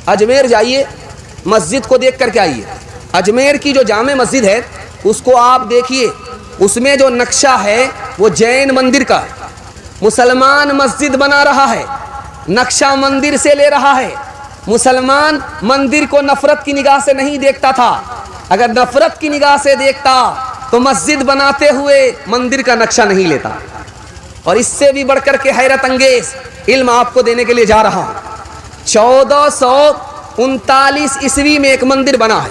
اجمیر جائیے, مسجد کو دیکھ کر کے آئیے. اجمیر کی جو جامع مسجد ہے اس کو آپ دیکھیے, اس میں جو نقشہ ہے وہ جین مندر کا ہے. مسلمان مسجد بنا رہا ہے, نقشہ مندر سے لے رہا ہے. مسلمان مندر کو نفرت کی نگاہ سے نہیں دیکھتا تھا. اگر نفرت کی نگاہ سے دیکھتا تو مسجد بناتے ہوئے مندر کا نقشہ نہیں لیتا. اور اس سے بھی بڑھ کر کے حیرت انگیز علم آپ کو دینے کے لیے جا رہا ہوں. 1439 عیسوی میں ایک مندر بنا ہے.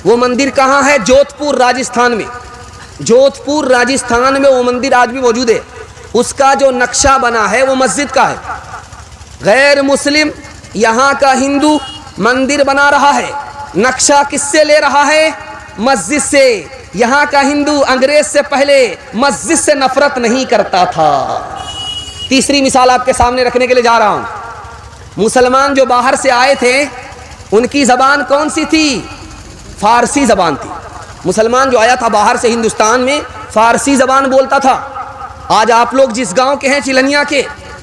وہ مندر کہاں ہے؟ جودھ پور راجستھان میں. جودھ پور راجستھان میں وہ مندر آج بھی موجود ہے. اس کا جو نقشہ بنا ہے وہ مسجد کا ہے. غیر مسلم یہاں کا ہندو مندر بنا رہا ہے, نقشہ کس سے لے رہا ہے؟ مسجد سے. یہاں کا ہندو انگریز سے پہلے مسجد سے نفرت نہیں کرتا تھا. تیسری مثال آپ کے سامنے رکھنے کے لیے جا رہا ہوں. مسلمان جو باہر سے آئے تھے ان کی زبان کون سی تھی؟ فارسی زبان تھی. مسلمان جو آیا تھا باہر سے ہندوستان میں فارسی زبان بولتا تھا. آج آپ لوگ جس گاؤں کے ہیں چلنیا کے,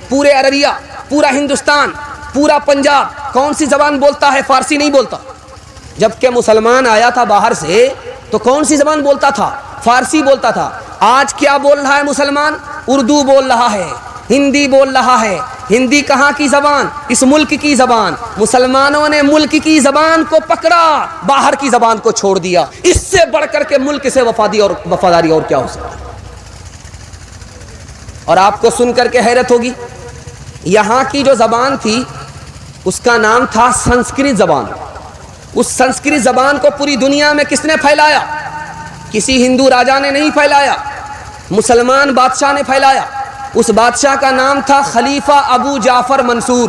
پورے عربیہ, پورا ہندوستان, پورا پنجاب کون سی زبان بولتا ہے؟ فارسی نہیں بولتا. جبکہ مسلمان آیا تھا باہر سے تو کون سی زبان بولتا تھا؟ فارسی بولتا تھا. آج کیا بول رہا ہے مسلمان؟ اردو بول رہا ہے, ہندی بول رہا ہے. ہندی کہاں کی زبان؟ اس ملک کی زبان. مسلمانوں نے ملک کی زبان کو پکڑا, باہر کی زبان کو چھوڑ دیا. اس سے بڑھ کر کے ملک سے وفاداری اور کیا ہو سکتا ہے؟ اور آپ کو سن کر کے حیرت ہوگی, یہاں کی جو زبان تھی اس کا نام تھا سنسکرت زبان. اس سنسکرت زبان کو پوری دنیا میں کس نے پھیلایا؟ کسی ہندو راجا نے نہیں پھیلایا, مسلمان بادشاہ نے پھیلایا. اس بادشاہ کا نام تھا خلیفہ ابو جعفر منصور.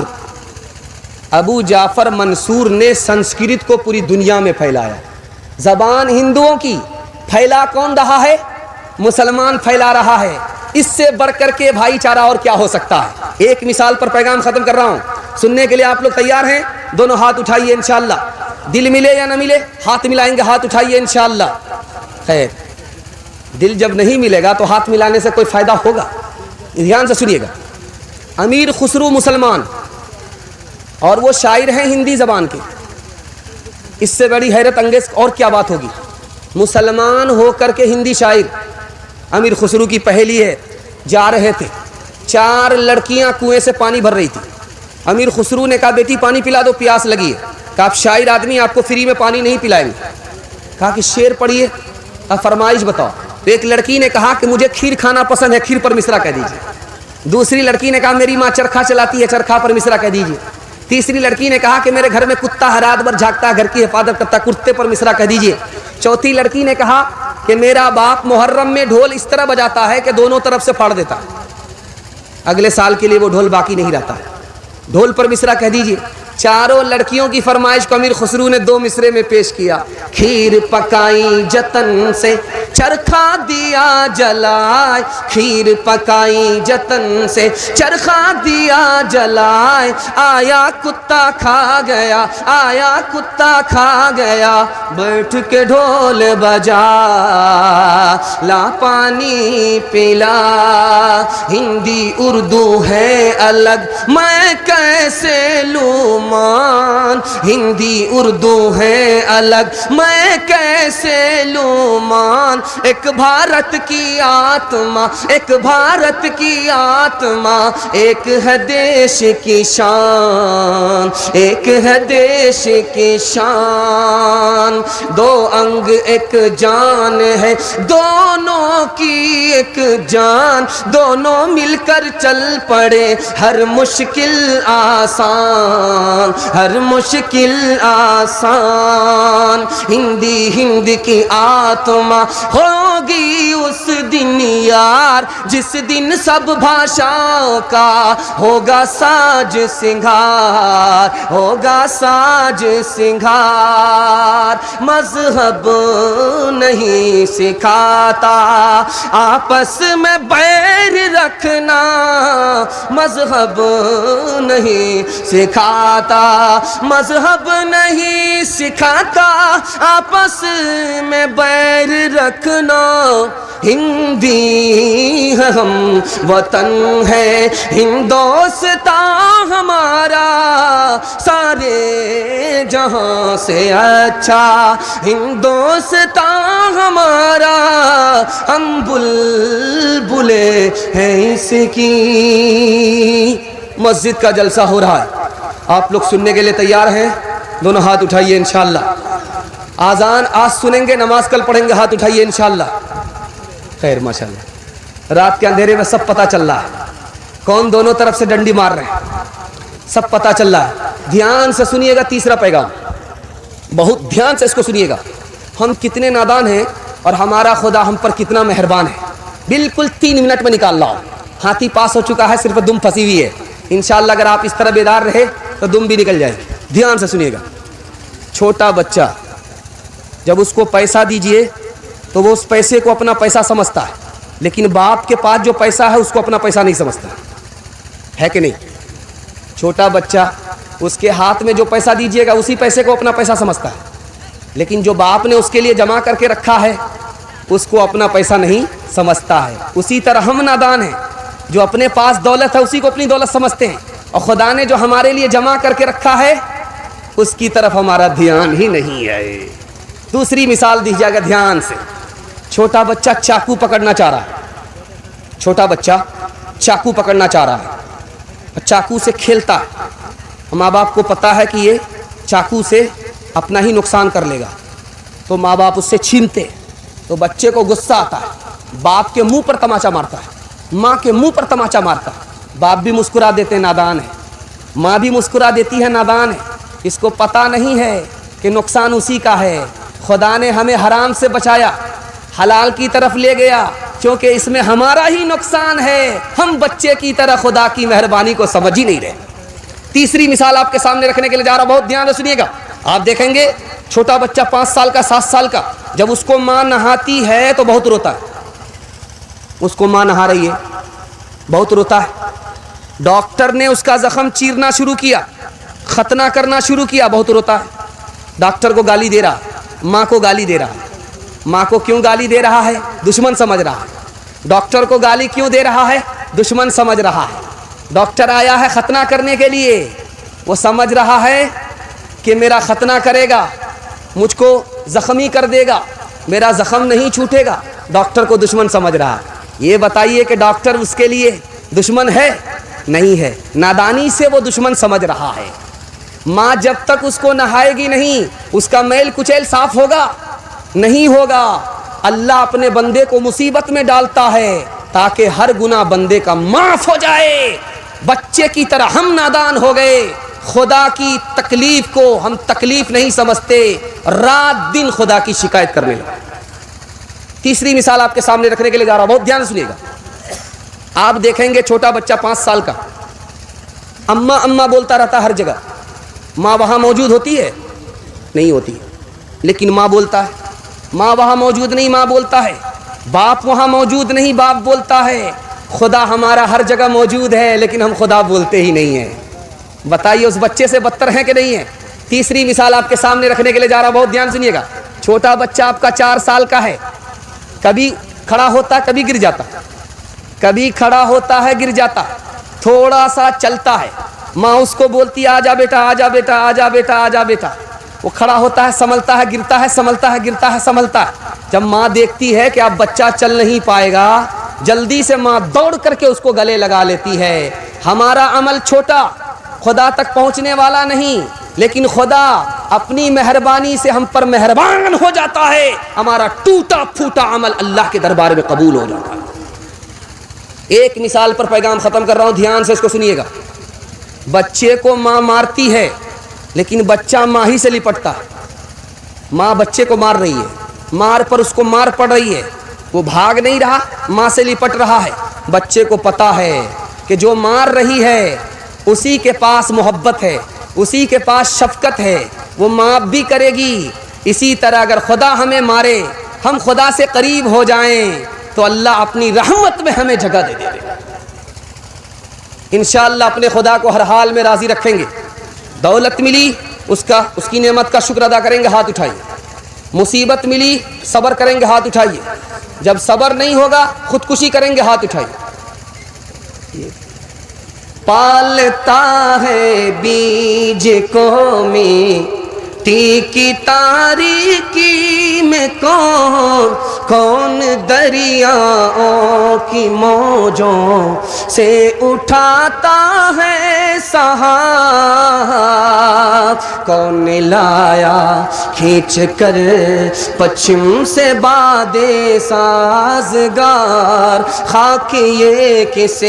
ابو جعفر منصور نے سنسکرت کو پوری دنیا میں پھیلایا. زبان ہندوؤں کی پھیلا کون رہا ہے؟ مسلمان پھیلا رہا ہے. اس سے بڑھ کر کے بھائی چارہ اور کیا ہو سکتا ہے؟ ایک مثال پر پیغام ختم کر رہا ہوں. سننے کے لیے آپ لوگ تیار ہیں؟ دونوں ہاتھ اٹھائیے انشاءاللہ. دل ملے یا نہ ملے ہاتھ ملائیں گے, ہاتھ اٹھائیے انشاءاللہ. خیر, دل جب نہیں ملے گا تو ہاتھ ملانے سے کوئی فائدہ ہوگا؟ دھیان سے سنیے گا. امیر خسرو مسلمان اور وہ شاعر ہیں ہندی زبان کے. اس سے بڑی حیرت انگیز اور کیا بات ہوگی؟ مسلمان ہو کر کے ہندی شاعر. امیر خسرو کی پہیلی ہے, جا رہے تھے 4 لڑکیاں کنویں سے پانی بھر رہی تھی. امیر خسرو نے کہا بیٹی پانی پلا دو, پیاس لگی ہے. کہا آپ شاعر آدمی, آپ کو فری میں پانی نہیں پلائیں گے. کہا کہ شعر پڑھیے, فرمائش بتاؤ. تو ایک لڑکی نے کہا کہ مجھے کھیر کھانا پسند ہے, کھیر پر مصرع کہہ دیجیے. دوسری لڑکی نے کہا میری ماں چرخا چلاتی ہے, چرخا پر مصرع کہہ دیجیے. تیسری لڑکی نے کہا کہ میرے گھر میں کتا ہے, رات بھر جھاگتا ہے, گھر کی حفاظت کرتا ہے, کتے پر مصرع کہہ دیجیے. چوتھی لڑکی نے کہا کہ میرا باپ محرم میں ڈھول اس طرح بجاتا ہے کہ دونوں طرف سے پھاڑ دیتا, اگلے سال کے لیے وہ ڈھول باقی نہیں رہتا, ڈھول پر مصرع کہہ دیجیے. چاروں لڑکیوں کی فرمائش کو امیر خسرو نے 2 مصرے میں پیش کیا. کھیر پکائی جتن سے چرخا دیا جلائے, کھیر پکائی جتن سے چرخا دیا جلائے, آیا کتا کھا گیا, آیا کتا کھا گیا, بیٹھ کے ڈھول بجا لا پانی پلا. ہندی اردو ہے الگ میں کیسے لوں مان, ہندی اردو ہے الگ میں کیسے لوں مان. ایک بھارت کی آتما, ایک بھارت کی آتما, ایک ہے دیش کی شان, ایک ہے دیش کی شان. 2 انگ ایک جان ہے, دونوں کی ایک جان, دونوں مل کر چل پڑے ہر مشکل آسان, ہر مشکل آسان. ہندی ہند کی آتما ہوگی اس دن یار, جس دن سب بھاشاؤں کا ہوگا ساج سنگھار, ہوگا ساج سنگھار. مذہب نہیں سکھاتا آپس میں بیر رکھنا, مذہب نہیں سکھاتا, مذہب نہیں سکھاتا آپس میں بیر رکھنا. ہندی ہے ہم وطن ہے ہندوستان ہمارا, سارے جہاں سے اچھا ہندوستان ہمارا، ہم بلبلے ہیں اس کی۔ مسجد کا جلسہ ہو رہا ہے، آپ لوگ سننے کے لیے تیار ہیں؟ دونوں ہاتھ اٹھائیے انشاءاللہ۔ آذان آج سنیں گے، نماز کل پڑھیں گے، ہاتھ اٹھائیے انشاءاللہ۔ خیر ماشاءاللہ، رات کے اندھیرے میں سب پتہ چل رہا ہے کون دونوں طرف سے ڈنڈی مار رہے ہیں، سب پتہ چل رہا ہے۔ دھیان سے سنیے گا تیسرا پیغام، بہت دھیان سے اس کو سنیے گا۔ ہم کتنے نادان ہیں اور ہمارا خدا ہم پر کتنا مہربان ہے۔ بالکل 3 منٹ میں نکال لاؤ، ہاتھی پاس ہو چکا ہے، صرف دم پھنسی ہوئی ہے۔ انشاءاللہ اگر آپ اس طرح بیدار رہے تو دم بھی نکل جائے۔ دھیان سے سنیے گا۔ چھوٹا بچہ جب اس کو پیسہ دیجئے تو وہ اس پیسے کو اپنا پیسہ سمجھتا ہے، لیکن باپ کے پاس جو پیسہ ہے اس کو اپنا پیسہ نہیں سمجھتا ہے کہ نہیں؟ چھوٹا بچہ اس کے ہاتھ میں جو پیسہ دیجئے گا اسی پیسے کو اپنا پیسہ سمجھتا ہے، لیکن جو باپ نے اس کے لیے جمع کر کے رکھا ہے اس کو اپنا پیسہ نہیں سمجھتا ہے۔ اسی طرح ہم نادان ہیں، جو اپنے پاس دولت ہے اسی کو اپنی دولت سمجھتے ہیں، اور خدا نے جو ہمارے لیے جمع کر کے رکھا ہے اس کی طرف ہمارا دھیان ہی نہیں ہے۔ دوسری مثال دیجیے گا دھیان سے۔ چھوٹا بچہ چاقو پکڑنا چاہ رہا ہے، چھوٹا بچہ چاقو پکڑنا چاہ رہا ہے، چاقو سے کھیلتا ہے، ماں باپ کو پتا ہے کہ یہ چاقو سے اپنا ہی نقصان کر لے گا، تو ماں باپ اس سے چھینتے، تو بچے کو غصہ آتا ہے، باپ کے منہ پر تماچا مارتا ہے، ماں کے منہ پر تماچا مارتا ہے۔ باپ بھی مسکرا دیتے ہیں، نادان ہے، ماں بھی مسکرا دیتی ہے، نادان ہے۔ اس کو پتہ نہیں ہے کہ نقصان اسی کا ہے۔ خدا نے ہمیں حرام سے بچایا، حلال کی طرف لے گیا، کیونکہ اس میں ہمارا ہی نقصان ہے۔ ہم بچے کی طرح خدا کی مہربانی کو سمجھ ہی نہیں رہے۔ تیسری مثال آپ کے سامنے رکھنے کے لیے جا رہا ہوں، بہت دھیان سے سنیے گا۔ آپ دیکھیں گے چھوٹا بچہ 5 سال کا 7 سال کا جب اس کو ماں نہاتی ہے تو بہت روتا ہے، اس کو ماں نہا رہی ہے بہت روتا ہے۔ ڈاکٹر نے اس کا زخم چیرنا شروع کیا، ختنہ کرنا شروع کیا، بہت روتا ہے۔ ڈاکٹر کو گالی دے رہا، ماں کو گالی دے رہا۔ ماں کو کیوں گالی دے رہا ہے؟ دشمن سمجھ رہا ہے۔ ڈاکٹر کو گالی کیوں دے رہا ہے؟ دشمن سمجھ رہا ہے۔ ڈاکٹر آیا ہے ختنہ کرنے کے لیے، وہ سمجھ رہا ہے کہ میرا ختنہ کرے گا، مجھ کو زخمی کر دے گا، میرا زخم نہیں چھوٹے گا۔ ڈاکٹر کو دشمن سمجھ رہا ہے۔ یہ بتائیے کہ ڈاکٹر اس کے لیے دشمن ہے؟ نہیں ہے، نادانی سے وہ دشمن سمجھ رہا ہے۔ ماں جب تک اس کو نہائے گی نہیں، اس کا میل کچیل صاف ہوگا نہیں ہوگا۔ اللہ اپنے بندے کو مصیبت میں ڈالتا ہے تاکہ ہر گناہ بندے کا معاف ہو جائے۔ بچے کی طرح ہم نادان ہو گئے، خدا کی تکلیف کو ہم تکلیف نہیں سمجھتے، رات دن خدا کی شکایت کرنے لگے۔ تیسری مثال آپ کے سامنے رکھنے کے لیے جا رہا ہوں، بہت دھیان سے سنیے گا۔ آپ دیکھیں گے چھوٹا بچہ 5 سال کا اماں اماں بولتا رہتا ہر جگہ۔ ماں وہاں موجود ہوتی ہے؟ نہیں ہوتی، لیکن ماں بولتا ہے۔ ماں وہاں موجود نہیں، ماں بولتا ہے۔ باپ وہاں موجود نہیں، باپ بولتا ہے۔ خدا ہمارا ہر جگہ موجود ہے، لیکن ہم خدا بولتے ہی نہیں ہیں۔ بتائیے اس بچے سے بدتر ہیں کہ نہیں ہیں؟ تیسری مثال آپ کے سامنے رکھنے کے لیے جا رہا ہوں، بہت دھیان سنیے گا۔ چھوٹا بچہ آپ کا 4 سال کا ہے، کبھی کھڑا ہوتا ہے کبھی گر جاتا، کبھی کھڑا ہوتا ہے گر جاتا، تھوڑا سا چلتا ہے، ماں اس کو بولتی ہے آجا بیٹا آجا بیٹا آجا بیٹا آجا بیٹا۔ وہ کھڑا ہوتا ہے، سنبھلتا ہے، گرتا ہے، سنبھلتا ہے، گرتا ہے، سنبھلتا ہے۔ جب ماں دیکھتی ہے کہ اب بچہ چل نہیں پائے گا، جلدی سے ماں دوڑ کر کے اس کو گلے لگا لیتی ہے۔ ہمارا عمل چھوٹا، خدا تک پہنچنے والا نہیں، لیکن خدا اپنی مہربانی سے ہم پر مہربان ہو جاتا ہے۔ ہمارا ٹوٹا پھوٹا عمل اللہ کے دربار میں قبول ہو جاتا ہے۔ ایک مثال پر پیغام ختم کر رہا ہوں، دھیان سے اس کو سنیے گا۔ بچے کو ماں مارتی ہے، لیکن بچہ ماں ہی سے لپٹتا ہے۔ ماں بچے کو مار رہی ہے، مار پر اس کو مار پڑ رہی ہے، وہ بھاگ نہیں رہا، ماں سے لپٹ رہا ہے۔ بچے کو پتا ہے کہ جو مار رہی ہے اسی کے پاس محبت ہے، اسی کے پاس شفقت ہے، وہ معاف بھی کرے گی۔ اسی طرح اگر خدا ہمیں مارے، ہم خدا سے قریب ہو جائیں تو اللہ اپنی رحمت میں ہمیں جگہ دے دے گا۔ انشاءاللہ اپنے خدا کو ہر حال میں راضی رکھیں گے۔ دولت ملی اس کی نعمت کا شکر ادا کریں گے، ہاتھ اٹھائیے۔ مصیبت ملی صبر کریں گے، ہاتھ اٹھائیے۔ جب صبر نہیں ہوگا خودکشی کریں گے، ہاتھ اٹھائیے۔ پالتا ہے بیج قومی کی تاریکی میں کون دریاؤں کی موجوں سے اٹھاتا ہے سہاگ، کون لایا کھینچ کر پچھم سے باد سازگار، خاک یہ کس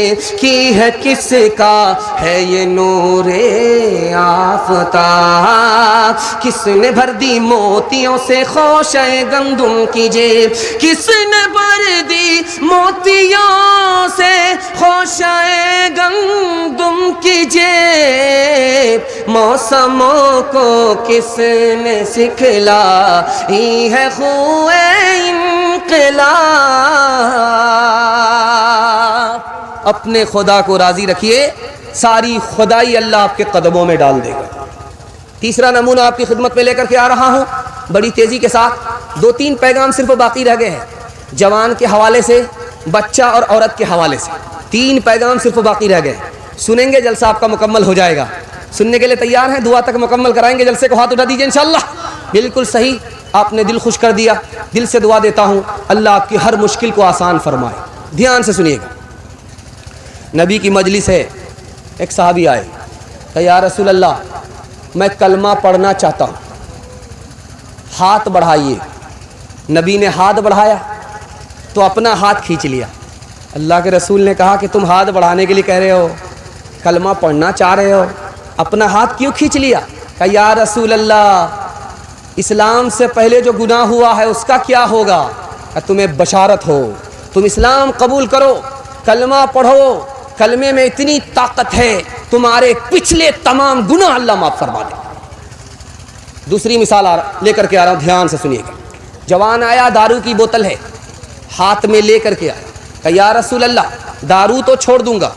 کی ہے کس کا ہے یہ نور آفتاب، کس نے بھر دی موتیوں سے خوشہ گندم کی جیب، کس نے بھر دی موتیوں سے خوشہ گندم کی جیب، موسموں کو کس نے سکھلائی ہے خوئے انقلاب۔ اپنے خدا کو راضی رکھیے، ساری خدائی اللہ آپ کے قدموں میں ڈال دے گا۔ تیسرا نمونہ آپ کی خدمت میں لے کر کے آ رہا ہوں بڑی تیزی کے ساتھ، 2-3 پیغام صرف باقی رہ گئے ہیں، جوان کے حوالے سے، بچہ اور عورت کے حوالے سے 3 پیغام صرف باقی رہ گئے، سنیں گے جلسہ آپ کا مکمل ہو جائے گا۔ سننے کے لیے تیار ہیں؟ دعا تک مکمل کرائیں گے جلسے کو، ہاتھ اٹھا دیجئے انشاءاللہ۔ بالکل صحیح، آپ نے دل خوش کر دیا، دل سے دعا دیتا ہوں اللہ آپ کی ہر مشکل کو آسان فرمائے۔ دھیان سے سنیے گا، نبی کی مجلس ہے، ایک صحابی آئے کہ یا رسول اللہ میں کلمہ پڑھنا چاہتا ہوں، ہاتھ بڑھائیے۔ نبی نے ہاتھ بڑھایا تو اپنا ہاتھ کھینچ لیا۔ اللہ کے رسول نے کہا کہ تم ہاتھ بڑھانے کے لیے کہہ رہے ہو، کلمہ پڑھنا چاہ رہے ہو، اپنا ہاتھ کیوں کھینچ لیا؟ کہ یا رسول اللہ اسلام سے پہلے جو گناہ ہوا ہے اس کا کیا ہوگا؟ کہ تمہیں بشارت ہو، تم اسلام قبول کرو، کلمہ پڑھو، کلمے میں اتنی طاقت ہے تمہارے پچھلے تمام گناہ اللہ معاف فرما دے۔ دوسری مثال لے کر کے آ رہا ہوں، دھیان سے سنیے گا۔ جوان آیا، دارو کی بوتل ہے ہاتھ میں لے کر کے آیا کہ یا رسول اللہ دارو تو چھوڑ دوں گا،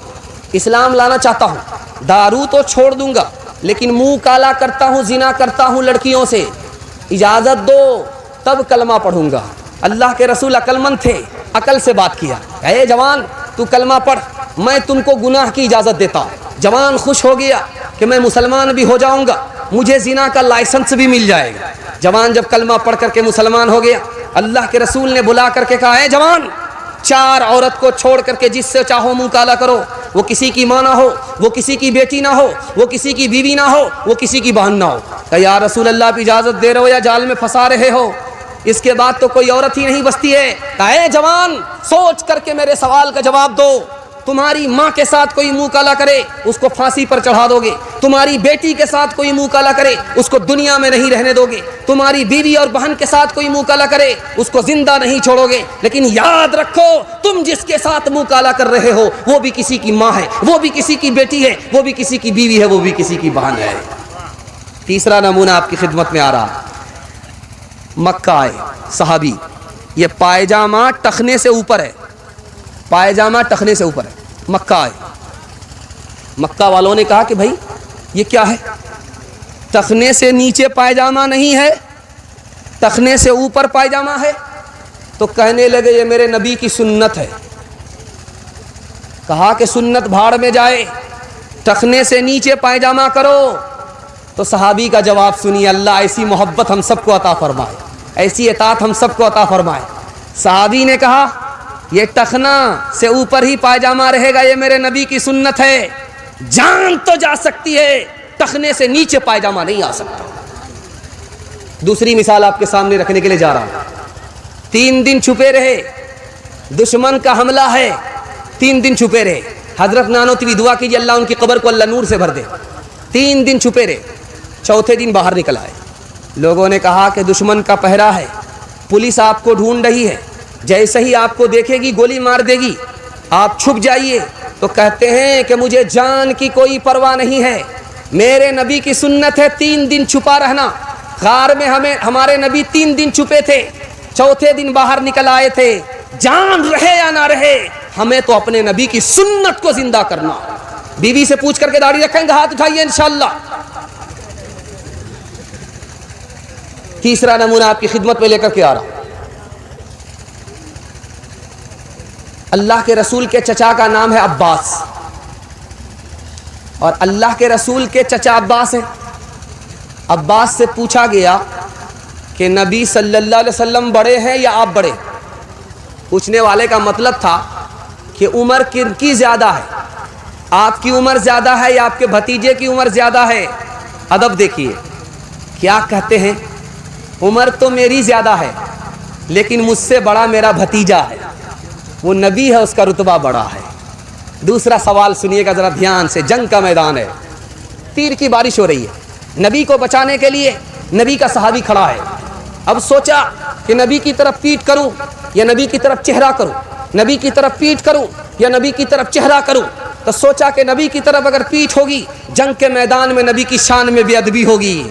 اسلام لانا چاہتا ہوں، دارو تو چھوڑ دوں گا لیکن منہ کالا کرتا ہوں، زنا کرتا ہوں لڑکیوں سے، اجازت دو تب کلمہ پڑھوں گا۔ اللہ کے رسول عقل مند تھے، عقل سے بات کیا، اے جوان تو کلمہ پڑھ، میں تم کو گناہ کی اجازت دیتا ہوں۔ جوان خوش ہو گیا کہ میں مسلمان بھی ہو جاؤں گا، مجھے زنا کا لائسنس بھی مل جائے گا۔ جوان جب کلمہ پڑھ کر کے مسلمان ہو گیا، اللہ کے رسول نے بلا کر کے کہا، اے جوان 4 عورت کو چھوڑ کر کے جس سے چاہو منہ کالا کرو، وہ کسی کی ماں نہ ہو، وہ کسی کی بیٹی نہ ہو، وہ کسی کی بیوی نہ ہو، وہ کسی کی بہن نہ ہو۔ کہ یا رسول اللہ آپ اجازت دے رہے ہو یا جال میں پھنسا رہے ہو؟ اس کے بعد تو کوئی عورت ہی نہیں بچتی ہے۔ کہ اے جوان سوچ کر کے میرے سوال کا جواب دو، تمہاری ماں کے ساتھ کوئی منہ کالا کرے اس کو پھانسی پر چڑھا دو گے، تمہاری بیٹی کے ساتھ کوئی منہ کالا کرے اس کو دنیا میں نہیں رہنے دو گے، تمہاری بیوی اور بہن کے ساتھ کوئی منہ کالا کرے اس کو زندہ نہیں چھوڑو گے، لیکن یاد رکھو تم جس کے ساتھ منہ کالا کر رہے ہو وہ بھی کسی کی ماں ہے، وہ بھی کسی کی بیٹی ہے، وہ بھی کسی کی بیوی ہے، وہ بھی کسی کی بہن ہے۔ تیسرا نمونہ آپ کی خدمت میں آ رہا، مکہ آئے صحابی، یہ پائجامہ ٹخنے سے اوپر ہے، پائجامہ ٹخنے سے اوپر ہے، مکہ آئے، مکہ والوں نے کہا کہ بھائی یہ کیا ہے؟ ٹخنے سے نیچے پائجامہ نہیں ہے، ٹخنے سے اوپر پائجامہ ہے۔ تو کہنے لگے یہ میرے نبی کی سنت ہے۔ کہا کہ سنت بھاڑ میں جائے، ٹخنے سے نیچے پائجامہ کرو۔ تو صحابی کا جواب سنیے، اللہ ایسی محبت ہم سب کو عطا فرمائے، ایسی اطاعت ہم سب کو عطا فرمائے۔ صحابی نے کہا یہ ٹخنا سے اوپر ہی پائجامہ رہے گا، یہ میرے نبی کی سنت ہے۔ جان تو جا سکتی ہے، ٹخنے سے نیچے پائجامہ نہیں آ سکتا۔ دوسری مثال آپ کے سامنے رکھنے کے لیے جا رہا ہوں۔ 3 دن چھپے رہے، دشمن کا حملہ ہے، 3 دن چھپے رہے۔ حضرت نانوتوی دعا کیجیے اللہ ان کی قبر کو اللہ نور سے بھر دے۔ 3 دن چھپے رہے، چوتھے دن باہر نکل آئے۔ لوگوں نے کہا کہ دشمن کا پہرا ہے، پولیس آپ کو ڈھونڈ رہی ہے، جیسے ہی آپ کو دیکھے گی گولی مار دے گی، آپ چھپ جائیے۔ تو کہتے ہیں کہ مجھے جان کی کوئی پرواہ نہیں ہے، میرے نبی کی سنت ہے 3 دن چھپا رہنا۔ غار میں ہمارے نبی 3 دن چھپے تھے، چوتھے دن باہر نکل آئے تھے۔ جان رہے یا نہ رہے ہمیں تو اپنے نبی کی سنت کو زندہ کرنا۔ بیوی سے پوچھ کر کے داڑھی رکھیں گے، ہاتھ اٹھائیے انشاءاللہ۔ تیسرا نمونہ آپ کی خدمت میں لے کر کے آ رہا ہوں۔ اللہ کے رسول کے چچا کا نام ہے عباس، اور اللہ کے رسول کے چچا عباس ہیں، عباس سے پوچھا گیا کہ نبی صلی اللہ علیہ وسلم بڑے ہیں یا آپ بڑے؟ پوچھنے والے کا مطلب تھا کہ عمر کن کی زیادہ ہے، آپ کی عمر زیادہ ہے یا آپ کے بھتیجے کی عمر زیادہ ہے؟ ادب دیکھیے کیا کہتے ہیں، عمر تو میری زیادہ ہے لیکن مجھ سے بڑا میرا بھتیجا ہے، وہ نبی ہے، اس کا رتبہ بڑا ہے۔ دوسرا سوال سنیے گا ذرا دھیان سے، جنگ کا میدان ہے، تیر کی بارش ہو رہی ہے، نبی کو بچانے کے لیے نبی کا صحابی کھڑا ہے۔ اب سوچا کہ نبی کی طرف پیٹ کروں یا نبی کی طرف چہرہ کروں، نبی کی طرف پیٹ کروں یا نبی کی طرف چہرہ کروں، تو سوچا کہ نبی کی طرف اگر پیٹ ہوگی جنگ کے میدان میں نبی کی شان میں بے ادبی ہوگی،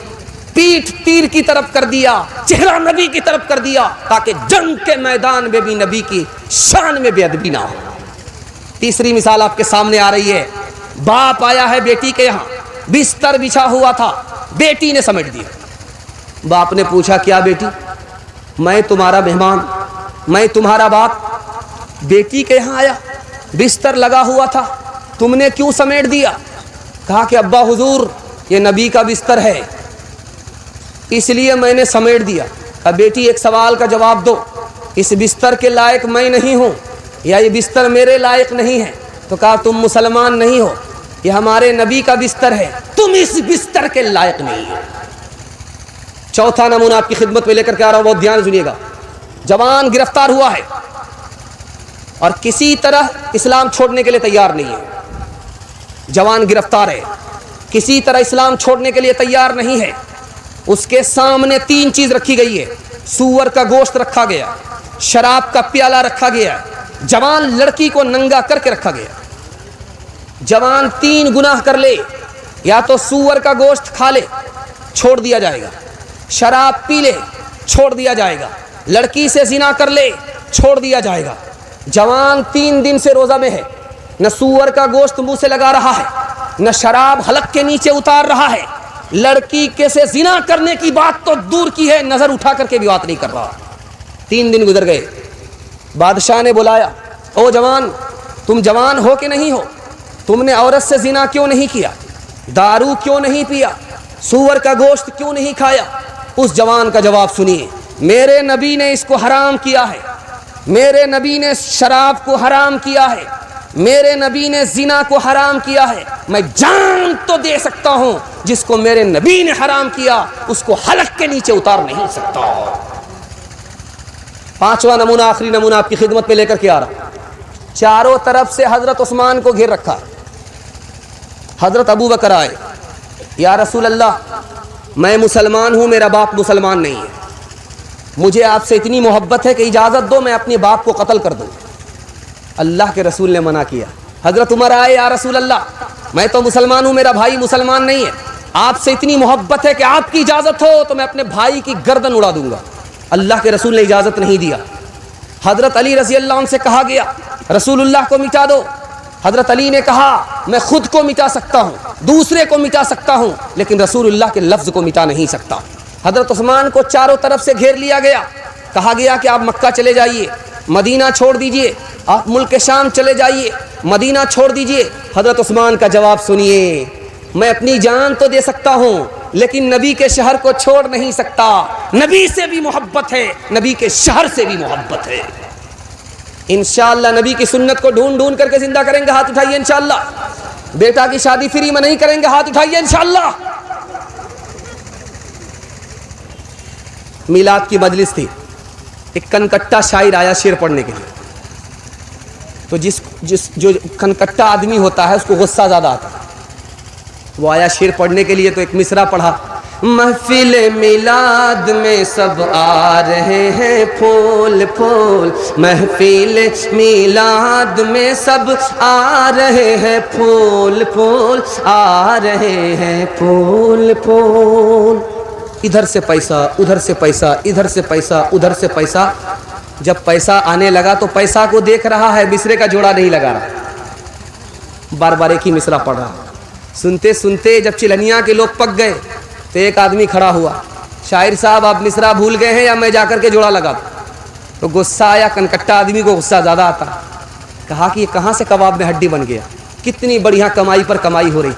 پیٹ تیر کی طرف کر دیا، چہرہ نبی کی طرف کر دیا تاکہ جنگ کے میدان میں بھی نبی کی شان میں بے ادبی نہ ہو۔ تیسری مثال آپ کے سامنے آ رہی ہے، باپ آیا ہے بیٹی کے یہاں، بستر بچھا ہوا تھا، بیٹی نے سمیٹ دیا۔ باپ نے پوچھا کیا بیٹی، میں تمہارا مہمان، میں تمہارا باپ، بیٹی کے یہاں آیا، بستر لگا ہوا تھا، تم نے کیوں سمیٹ دیا؟ کہا کہ ابا حضور یہ نبی کا بستر ہے اس لیے میں نے سمیٹ دیا۔ اب بیٹی ایک سوال کا جواب دو، اس بستر کے لائق میں نہیں ہوں یا یہ بستر میرے لائق نہیں ہے؟ تو کہا تم مسلمان نہیں ہو، یہ ہمارے نبی کا بستر ہے، تم اس بستر کے لائق نہیں ہو۔ چوتھا نمونہ آپ کی خدمت میں لے کر کے آ رہا ہوں، بہت دھیان سنیے گا۔ جوان گرفتار ہوا ہے اور کسی طرح اسلام چھوڑنے کے لیے تیار نہیں ہے، جوان گرفتار ہے، کسی طرح اسلام چھوڑنے کے لیے تیار نہیں ہے۔ اس کے سامنے تین چیز رکھی گئی ہے، سور کا گوشت رکھا گیا، شراب کا پیالہ رکھا گیا، جوان لڑکی کو ننگا کر کے رکھا گیا۔ جوان تین گناہ کر لے، یا تو سور کا گوشت کھا لے چھوڑ دیا جائے گا، شراب پی لے چھوڑ دیا جائے گا، لڑکی سے زنا کر لے چھوڑ دیا جائے گا۔ جوان 3 دن سے روزہ میں ہے، نہ سور کا گوشت منہ سے لگا رہا ہے، نہ شراب حلق کے نیچے اتار رہا ہے، لڑکی کے سے زنا کرنے کی بات تو دور کی ہے، نظر اٹھا کر کے بھی بات نہیں کر رہا۔ 3 دن گزر گئے، بادشاہ نے بلایا، او جوان تم جوان ہو کہ نہیں ہو؟ تم نے عورت سے زنا کیوں نہیں کیا؟ دارو کیوں نہیں پیا؟ سور کا گوشت کیوں نہیں کھایا؟ اس جوان کا جواب سنیے، میرے نبی نے اس کو حرام کیا ہے، میرے نبی نے شراب کو حرام کیا ہے، میرے نبی نے زنا کو حرام کیا ہے، میں جان تو دے سکتا ہوں، جس کو میرے نبی نے حرام کیا اس کو حلق کے نیچے اتار نہیں سکتا۔ پانچواں نمونہ، آخری نمونہ آپ کی خدمت پہ لے کر کے آ رہا، چاروں طرف سے حضرت عثمان کو گھیر رکھا، حضرت ابو بکر آئے، یا رسول اللہ میں مسلمان ہوں، میرا باپ مسلمان نہیں ہے، مجھے آپ سے اتنی محبت ہے کہ اجازت دو میں اپنے باپ کو قتل کر دوں۔ اللہ کے رسول نے منع کیا۔ حضرت عمر آئے، یا رسول اللہ میں تو مسلمان ہوں، میرا بھائی مسلمان نہیں ہے، آپ سے اتنی محبت ہے کہ آپ کی اجازت ہو تو میں اپنے بھائی کی گردن اڑا دوں گا۔ اللہ کے رسول نے اجازت نہیں دیا۔ حضرت علی رضی اللہ عنہ سے کہا گیا رسول اللہ کو مٹا دو، حضرت علی نے کہا میں خود کو مٹا سکتا ہوں، دوسرے کو مٹا سکتا ہوں، لیکن رسول اللہ کے لفظ کو مٹا نہیں سکتا۔ حضرت عثمان کو چاروں طرف سے گھیر لیا گیا، کہا گیا کہ آپ مکہ چلے جائیے، مدینہ چھوڑ دیجئے، آپ ملک شام چلے جائیے، مدینہ چھوڑ دیجئے۔ حضرت عثمان کا جواب سنیے، میں اپنی جان تو دے سکتا ہوں لیکن نبی کے شہر کو چھوڑ نہیں سکتا، نبی سے بھی محبت ہے، نبی کے شہر سے بھی محبت ہے۔ انشاءاللہ نبی کی سنت کو ڈھونڈ ڈھونڈ کر کے زندہ کریں گے، ہاتھ اٹھائیے انشاءاللہ۔ بیٹا کی شادی فری میں نہیں کریں گے، ہاتھ اٹھائیے انشاءاللہ۔ میلاد کی مجلس تھی، ایک کنکٹا شاعر آیا شعر پڑھنے کے لیے، تو جو کنکٹا آدمی ہوتا ہے اس کو غصہ زیادہ آتا ہے، وہ آیا شعر پڑھنے کے لیے، تو ایک مصرع پڑھا، محفل میلاد میں سب آ رہے ہیں پھول پھول، محفل میلاد میں سب آ رہے ہیں پھول پھول، آ رہے ہیں پھول پھول۔ ادھر سے پیسہ، ادھر سے پیسہ، ادھر سے پیسہ، ادھر سے پیسہ۔ جب پیسہ آنے لگا تو پیسہ کو دیکھ رہا ہے، مصرے کا جوڑا نہیں لگا رہا، بار بار ایک ہی مصرع پڑھ رہا۔ سنتے سنتے جب چلنیا کے لوگ پک گئے تو ایک آدمی کھڑا ہوا، شاعر صاحب آپ مصرع بھول گئے ہیں یا میں جا کر کے جوڑا لگا دوں؟ تو غصہ آیا، کنکٹا آدمی کو غصہ زیادہ آتا، کہا کہ یہ کہاں سے کباب میں ہڈی بن گیا، کتنی بڑھیا کمائی پر کمائی ہو رہی۔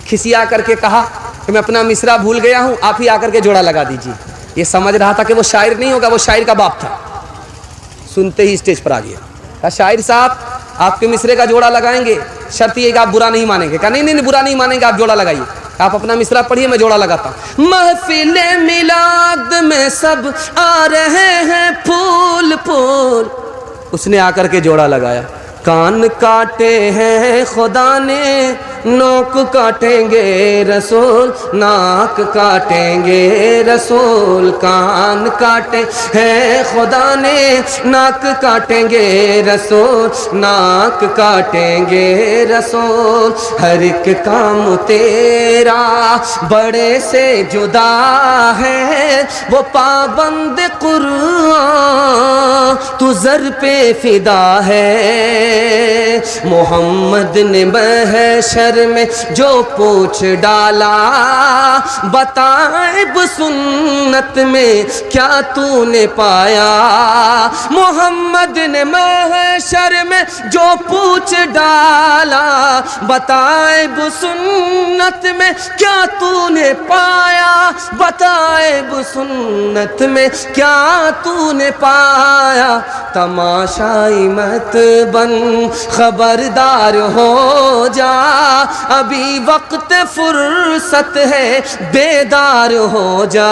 کھسیا کر کے کہا کہ میں اپنا مصرع بھول گیا ہوں, آپ ہی آ کر کے جوڑا لگا دیجیے. یہ سمجھ رہا تھا کہ وہ شاعر نہیں ہوگا, وہ شاعر کا باپ تھا. سنتے ہی اسٹیج پر آ گیا, کہا شاعر صاحب آپ کے مصرے کا جوڑا لگائیں گے, شرط یہ کہ آپ برا نہیں مانیں گے. کہا نہیں برا نہیں مانیں گے, آپ جوڑا لگائیے. آپ اپنا مصرع پڑھیے, میں جوڑا لگاتا ہوں. محفل میلاد میں سب آ رہے ہیں پھول پھول. اس نے آ کر کے جوڑا لگایا. کان کاٹے ہیں خدا نے, نوک کاٹیں گے رسول, ناک کاٹیں گے رسول. کان کاٹے ہیں خدا نے, ناک کاٹیں گے رسول, ناک کاٹیں گے رسول. ہر ایک کام تیرا بڑے سے جدا ہے, وہ پابند قرآن تو زر پہ فدا ہے. محمد نے محشر میں جو پوچھ ڈالا, بتائب سنت میں کیا تو نے پایا. محمد نے محشر میں جو پوچھ ڈالا, بتائب سنت میں کیا تو نے پایا. بتائب سنت میں کیا تو نے پایا. تماشائی مت بن, خبردار ہو جا, ابھی وقت فرصت ہے, بیدار ہو جا.